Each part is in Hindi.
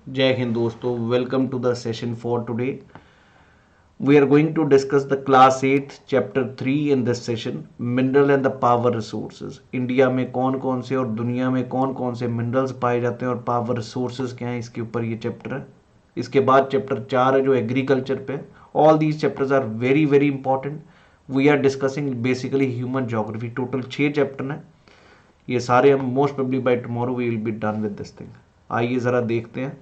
Jai Hind dosto, welcome to the session for today. We are going to discuss the class 8 chapter 3 in this session, mineral and the power resources. India में कौन कौन से और दुनिया में कौन कौन से मिनरल्स पाए जाते हैं और पावर रिसोर्सेज क्या हैं, इसके ऊपर ये चैप्टर है. इसके बाद चैप्टर 4 है जो एग्रीकल्चर पे. All these chapters are very very important. We are discussing basically human geography. Total 6 chapter हैं. ये सारे हम most probably by tomorrow we will be done with this thing. आइए ज़रा देखते हैं.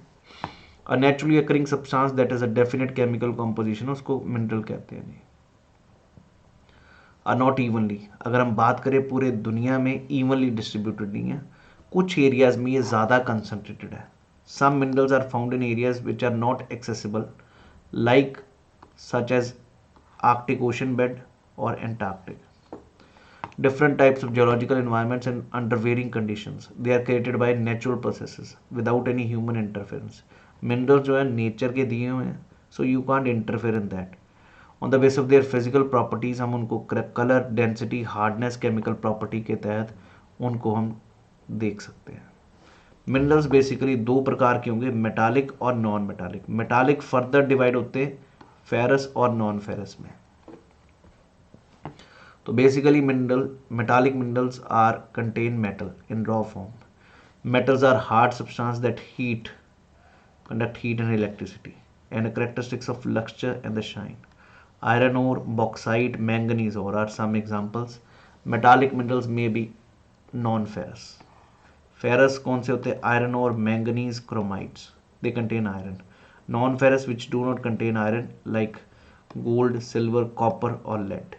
A naturally occurring substance that is a definite chemical composition उसको मिनरल कहते हैं. नॉट इवनली, अगर हम बात करें पूरे दुनिया में इवनली डिस्ट्रीब्यूटेड नहीं है. कुछ एरियाज में ये ज़्यादा कंसनट्रेटेड है. Some minerals are found in areas which are not accessible like such as Arctic ocean bed और Antarctic. Different types of geological environments and under varying conditions. They are created by natural processes without any human interference. Minerals जो है नेचर के दिए हुए हैं, so you can't interfere in that. On the basis of their physical properties हम उनको colour, density, hardness, chemical property के तहत उनको हम देख सकते हैं. मिनरल्स बेसिकली दो प्रकार के होंगे, मेटालिक और non metallic. Metallic further divide होते हैं फेरस और नॉन फेरस में. तो basically metallic minerals are contain metal in raw form. Metals are hard substances that conduct heat and electricity, and characteristics of luster and the shine. Iron ore, bauxite, manganese ore are some examples. Metallic minerals may be non-ferrous. Ferrous कौन से होते हैं? Iron ore, manganese, chromites. They contain iron. Non-ferrous which do not contain iron like gold, silver, copper or lead.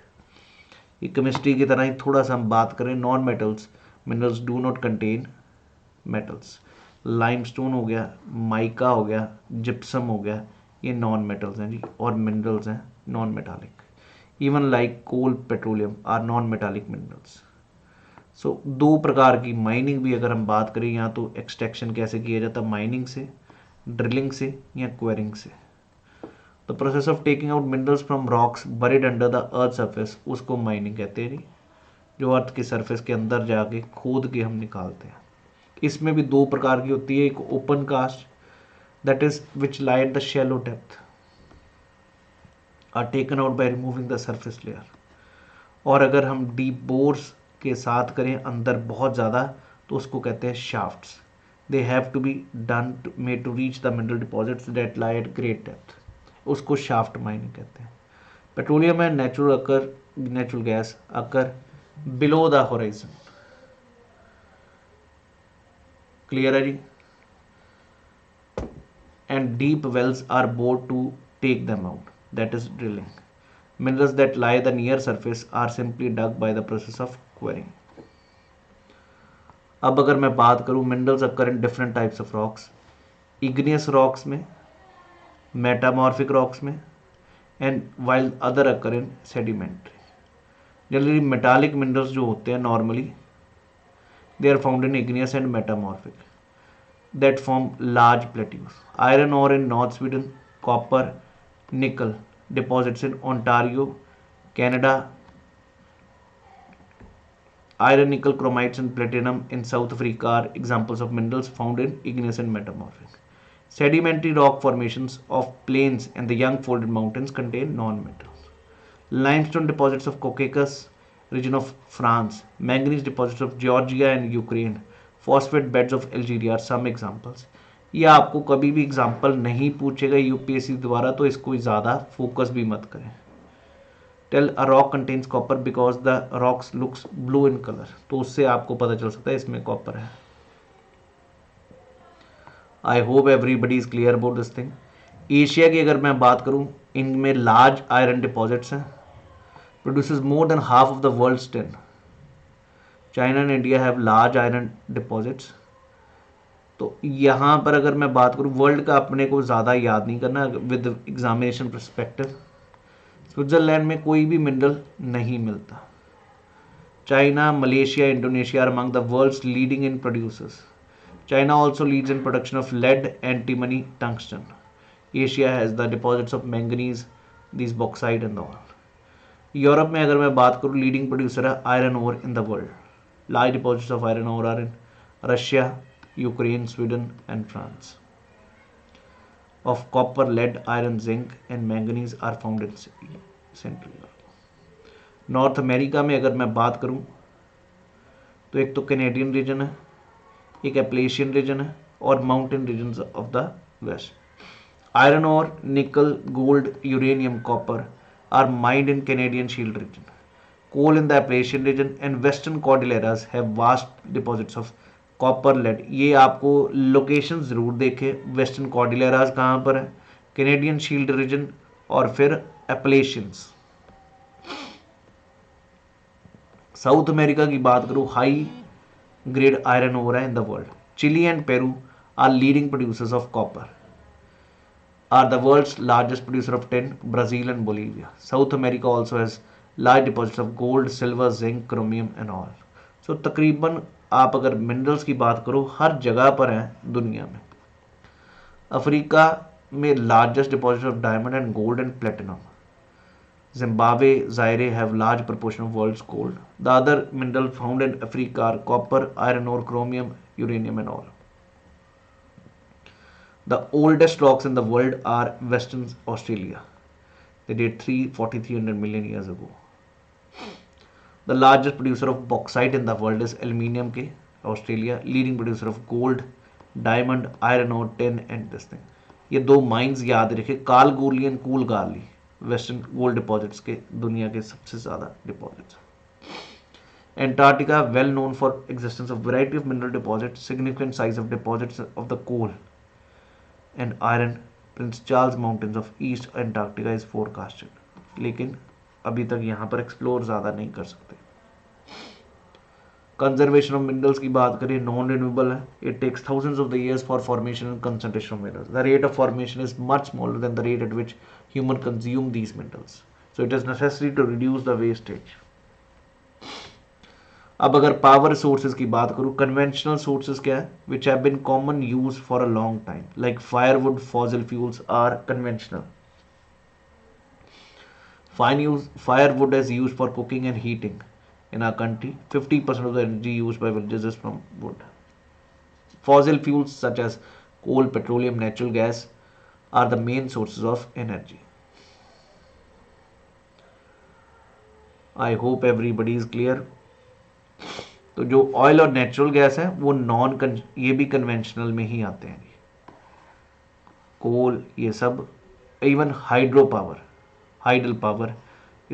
ये केमिस्ट्री की तरह ही थोड़ा सा हम बात करें. Non metals minerals do not contain metals. Limestone हो गया, माइका हो गया, जिप्सम हो गया, ये नॉन मेटल्स हैं जी, और मिनरल्स हैं non metallic. Even like coal, petroleum are non metallic minerals. So दो प्रकार की माइनिंग भी अगर हम बात करें, यहाँ तो एक्सट्रैक्शन कैसे किया जाता है, माइनिंग से, ड्रिलिंग से या क्वेरिंग से. The process of taking out minerals from rocks buried under the earth surface, उसको माइनिंग कहते हैं जी. जो अर्थ की सरफेस के अंदर जाके खोद के हम निकालते हैं. इसमें भी दो प्रकार की होती है. एक open cast that is which lie at the shallow depth are taken out by removing the surface layer. और अगर हम डीप बोर्स के साथ करें अंदर बहुत ज़्यादा, तो उसको कहते हैं shafts. They have to be done made to reach the mineral deposits that lie at great depth, उसको शाफ्ट माइनिंग कहते हैं. Petroleum and natural gas occur below the horizon. Clear है जी. And deep wells are bored to take them out, that is drilling. Minerals that lie the near surface are simply dug by the process of quarrying. अब अगर मैं बात करूं, minerals occur in different types of rocks. Igneous rocks में, मेटामॉर्फिक रॉक्स में, and while other occur in sedimentary. Generally metallic minerals जो होते हैं normally they are found in igneous and metamorphic that form large plateaus. Iron और in north Sweden, copper, nickel deposits in Ontario, Canada. Iron, nickel, chromites and platinum in South Africa are examples of minerals found in igneous and metamorphic. Sedimentary rock formations of plains and the young folded mountains contain non-metals. Limestone deposits of Caucasus region of France, manganese deposits of Georgia and Ukraine, phosphate beds of Algeria are some examples. ये आपको कभी भी एग्जाम्पल नहीं पूछेगा यूपीएससी द्वारा, तो इसको ज़्यादा फोकस भी मत करें. Tell a rock contains copper because the rocks looks blue in colour, तो उससे आपको पता चल सकता है इसमें कॉपर है. I hope everybody is clear about this thing. Asia की अगर मैं बात करूं, इनमें लार्ज आयरन डिपॉजिट्स हैं, produces more than half of the world tin. China and India have large iron deposits. तो यहाँ पर अगर मैं बात करूँ वर्ल्ड का, अपने को ज़्यादा याद नहीं करना विद एग्जामिनेशन परस्पेक्टिव. स्विट्जरलैंड में कोई भी मिनरल नहीं मिलता. China, Malaysia, Indonesia are among the world's leading in producers. China also leads in production of lead, antimony, tungsten. Asia has the deposits of manganese, these bauxite and all. Europe में अगर मैं बात करूँ, लीडिंग प्रोड्यूसर है iron ore in the world. Large deposits of iron ore are in Russia, Ukraine, Sweden and France. of copper, lead, iron, zinc and manganese are found in Central Europe. North America में अगर मैं बात करूं तो एक तो कैनेडियन रीजन है, एक एप्लेशियन रीजन है और mountain region of the west. Iron ore, nickel, gold, uranium, copper are mined in Canadian Shield region. Coal in the Appalachian region and Western Cordilleras have vast deposits of copper, lead. ये आपको लोकेशन ज़रूर देखे, वेस्टर्न कॉर्डिलेराज कहाँ पर है, कैनेडियन शील्ड रीजन और फिर एप्लेशियंस. साउथ अमेरिका की बात करूँ, हाई ग्रेड आयरन ओर है in the world. Chile and Peru are leading producers of copper, are the world's largest producer of tin. Brazil and Bolivia. South America also has large deposits of gold, silver, zinc, chromium and all. So तकरीबन आप अगर मिनरल्स की बात करो हर जगह पर हैं दुनिया में. अफ्रीका में largest deposit of diamond and gold and platinum. Zimbabwe, Zaire have large proportion of world's gold. The other mineral found in Africa are copper, iron ore, chromium, uranium and all. The oldest rocks in the world are Western Australia. They date 300 million years ago. The largest producer of bauxite in the world is aluminium के Australia, leading producer of gold, diamond, iron ore, tin and this thing. ये दो माइंस याद रखे, कालगोली एंड कूलगाली वेस्टर्न गोल्ड डिपॉजिट्स के दुनिया के सबसे ज़्यादा deposits. Antarctica well known for existence of variety of mineral deposits, significant size of deposits of the coal and iron. Prince Charles Mountains of East Antarctica is forecasted. लेकिन अभी तक यहाँ पर एक्सप्लोर ज़्यादा नहीं कर सकते. कंजर्वेशन ऑफ मिनरल्स की बात करें, नॉन रिन्यूएबल है. It takes thousands of the years for formation and concentration of minerals. The rate of formation is much smaller than the rate at which human consume these minerals. So it is necessary to reduce the wastage. अब अगर पावर सोर्सेज की बात करूँ, कन्वेंशनल सोर्सेज क्या है, which have been common use for a long time, like firewood, fossil fuels are conventional. Firewood is used for cooking and heating in our country. 50% of the energy used by villages is from wood. Fossil fuels such as coal, petroleum, natural gas are the main sources of energy. I hope everybody is clear. तो जो ऑयल और नेचुरल गैस है वो ये भी कन्वेंशनल में ही आते हैं. कोल, ये सब, even hydro power, hydel power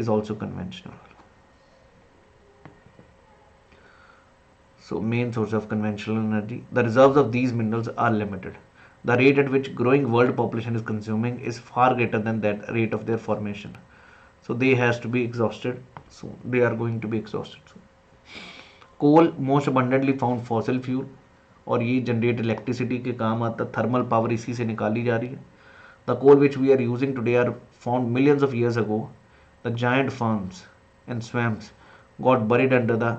is also conventional. So main source of conventional energy. The reserves of these minerals are limited. The rate at which growing world population is consuming is far greater than that rate of their formation. So they has to be exhausted soon. They are going to be exhausted soon. Coal most abundantly found fossil fuel और ये जनरेट इलेक्ट्रिसिटी के काम आता. थर्मल पावर इसी से निकाली जा रही है. The coal which we are using today are found millions of years ago. The giant farms and swamps got buried under the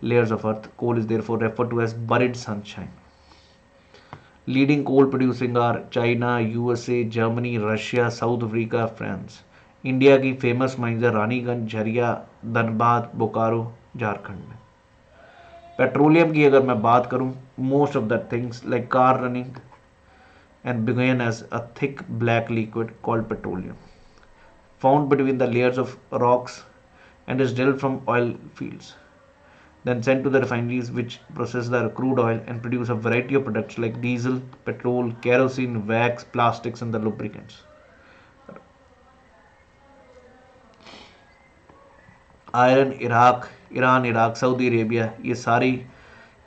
layers of earth. Coal is therefore referred to as buried sunshine. Leading coal producing are China, USA, Germany, Russia, South Africa, France. India की फेमस माइंस है रानीगंज, झरिया, धनबाद, बोकारो, झारखंड में. पेट्रोलियम की अगर मैं बात करूं, most of the things like car running and began as a thick black liquid called petroleum, found between the layers of rocks and is drilled from oil fields, then sent to the refineries which process the crude oil and produce a variety of products like diesel, petrol, kerosene, wax, plastics and the lubricants. Iron, Iran, Iraq, Saudi Arabia, ये सारी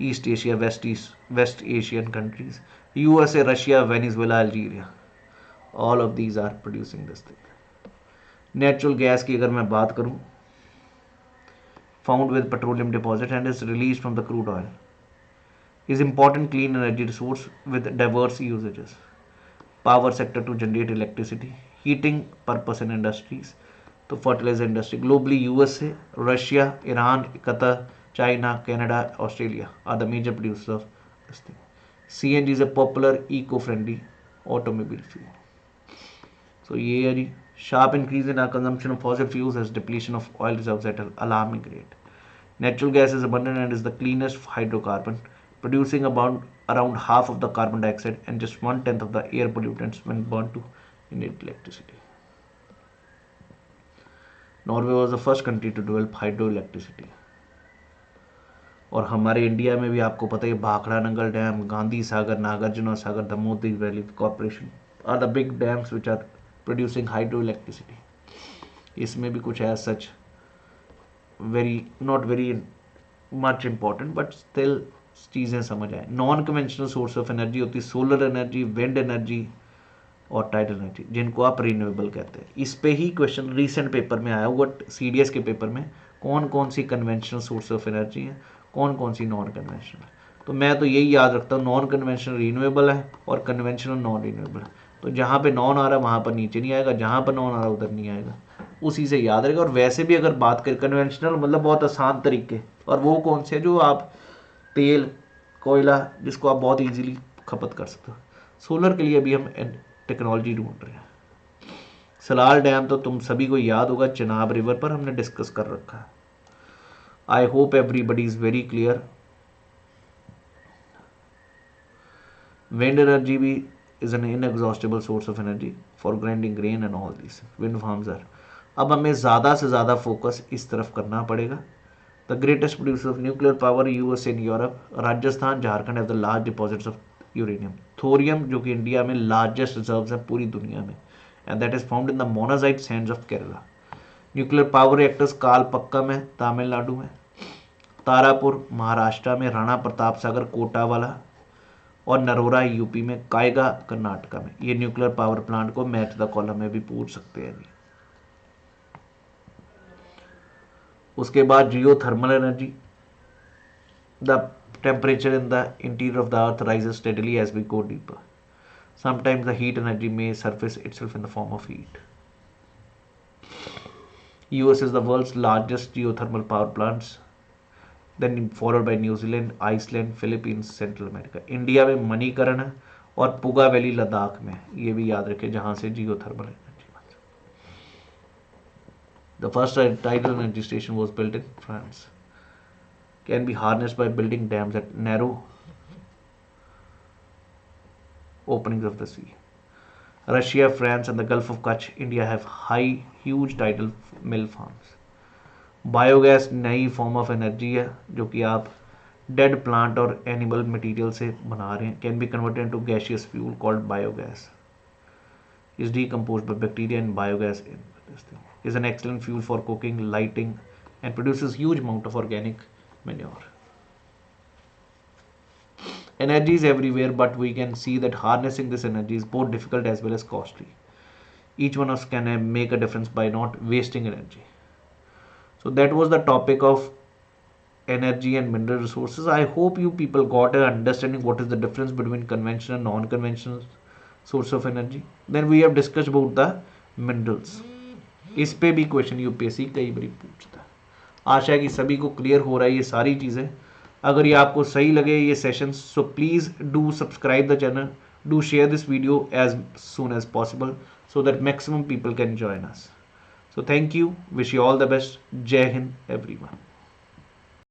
East Asia, West Asian countries, USA, Russia, Venezuela, Algeria, all of these are producing this thing. Natural gas की अगर मैं बात करूं, found with petroleum deposit and is released from the crude oil, is important clean energy resource with diverse usages. Power sector to generate electricity, heating purpose in industries, तो fertilizer industry. Globally, USA, Russia, Iran, Qatar, China, Canada, Australia are the major producers of this thing. CNG is a popular eco-friendly automobile fuel. So ये है जी. Sharp increase in our consumption of fossil fuels has depletion of oil reserves at an alarming rate. Natural gas is abundant and is the cleanest hydrocarbon. producing about around half of the carbon dioxide and just 1/10 of the air pollutants when burned to generate electricity. Norway was the first country to develop hydroelectricity. और हमारे इंडिया में भी आपको पता है Bhakra Nangal dam, Gandhi Sagar, Nagarjuna Sagar, Damodar Valley Corporation are the big dams which are producing hydro electricity. इसमें भी कुछ है such very not very much important but still चीज़ें समझ आए. Non conventional source of energy होती है सोलर एनर्जी, विंड एनर्जी और टाइडल एनर्जी, जिनको आप रिन्यूएबल कहते हैं. इस पे ही क्वेश्चन रिसेंट पेपर में आया हुआ CDS के पेपर में, कौन कौन सी कन्वेंशनल सोर्स ऑफ एनर्जी है, कौन कौन सी नॉन कन्वेंशनल. तो मैं तो यही याद रखता हूँ, नॉन कन्वेंशनल रिन्यूएबल है और कन्वेंशनल नॉन रिन्यूएबल है. तो जहाँ पे नॉन आ रहा है वहाँ पर नीचे नहीं आएगा, जहाँ पर नॉन आ रहा है उधर नहीं आएगा, उसी से याद रहेगा. और वैसे भी अगर बात करें कन्वेंशनल मतलब बहुत आसान तरीके, और वो कौन से जो आप तेल कोयला जिसको आप बहुत ईजिली खपत कर सकते हो. सोलर के लिए अभी हम टेक्नोलॉजी ढूंढ रहे हैं. सलाल डैम तो तुम सभी को याद होगा, चिनाब रिवर पर हमने डिस्कस कर रखा है. I hope everybody is very clear. Wind energy भी is an inexhaustible source of energy for grinding grain and all this wind farms are. अब हमें ज़्यादा से ज़्यादा फोकस इस तरफ करना पड़ेगा. The greatest producer of nuclear power US in Europe, Rajasthan Jharkhand have the large deposits of uranium. Thorium जो कि इंडिया में लार्जेस्ट रिजर्व्स है पूरी दुनिया में, and that is found in the monazite sands of Kerala. Nuclear power reactors Kalpakkam है तमिलनाडु में, तारापुर महाराष्ट्र में, राणा प्रताप सागर कोटावाला और नरोरा यूपी में, कायगा कर्नाटका में. ये न्यूक्लियर पावर प्लांट को मैच द कॉलम में भी पूछ सकते हैं. उसके बाद geothermal energy. The temperature in the interior of the earth rises steadily as we go deeper. Sometimes the heat energy may surface itself in the form of heat. US is the world's largest geothermal power plants, then followed by New Zealand, Iceland, Philippines, Central America. India में मणिकरण और पुगा वैली लद्दाख में, ये भी याद रखें जहाँ से जियोथर्मल एनर्जी बनती है. The first tidal energy station was built in France. Can be harnessed by building dams at narrow openings of the sea. Russia, France and the Gulf of Kutch, India have huge tidal mill farms. Biogas नई फॉर्म ऑफ एनर्जी है जो कि आप डेड प्लांट और एनिमल मटेरियल से बना रहे हैं. Can be converted into gaseous fuel called biogas. Is decomposed by bacteria and biogas is an excellent fuel for cooking, lighting and produces huge amount of organic manure. Energy is everywhere, but we can see that harnessing this energy is both difficult as well as costly. Each one of us can make a difference by not wasting energy. So that was the topic of energy and mineral resources. I hope you people got an understanding what is the difference between conventional and non-conventional source of energy. Then we have discussed about the minerals. इस पे भी क्वेश्चन यूपीएससी कई बार पूछता है. आशा है कि सभी को क्लियर हो रहा है ये सारी चीज़ें. अगर ये आपको सही लगे ये session, so please do subscribe the channel, do share this video as soon as possible so that maximum people can join us. So thank you, wish you all the best. Jai Hind everyone.